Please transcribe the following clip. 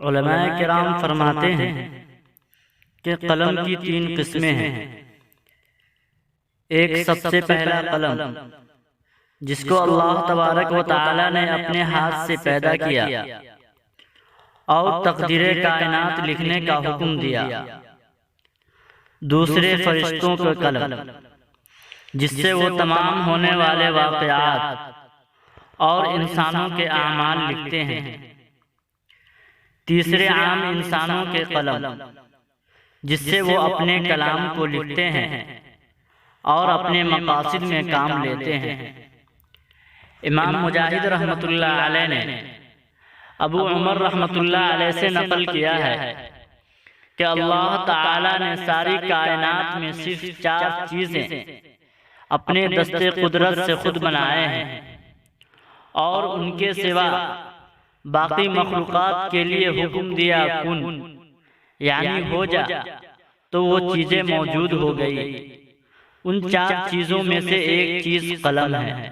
علماء کرام فرماتے ہیں کہ قلم کی 3 قسمیں ہیں۔ ایک سب سے پہلا قلم جس کو اللہ تبارک و تعالی نے اپنے ہاتھ سے پیدا کیا اور تقدیر کائنات لکھنے کا حکم دیا۔ دوسرے فرشتوں کا قلم جس سے وہ تمام ہونے والے واقعات اور انسانوں کے اعمال لکھتے ہیں۔ تیسرے عام انسانوں کے قلم جس سے وہ اپنے کلام کو لکھتے ہیں اور اپنے مقاصد میں کام لیتے ہیں۔ امام مجاہد رحمۃ اللہ علیہ نے ابو عمر رحمۃ اللہ علیہ سے نقل کیا ہے کہ اللہ تعالی نے ساری کائنات میں صرف 4 چیزیں اپنے دست قدرت سے خود بنائے ہیں، اور ان کے سوا باقی مخلوقات کے لیے حکم دیا کن، یعنی ہو جا، تو وہ چیزیں موجود ہو گئی۔ ان 4 چیزوں میں سے ایک چیز قلم ہے۔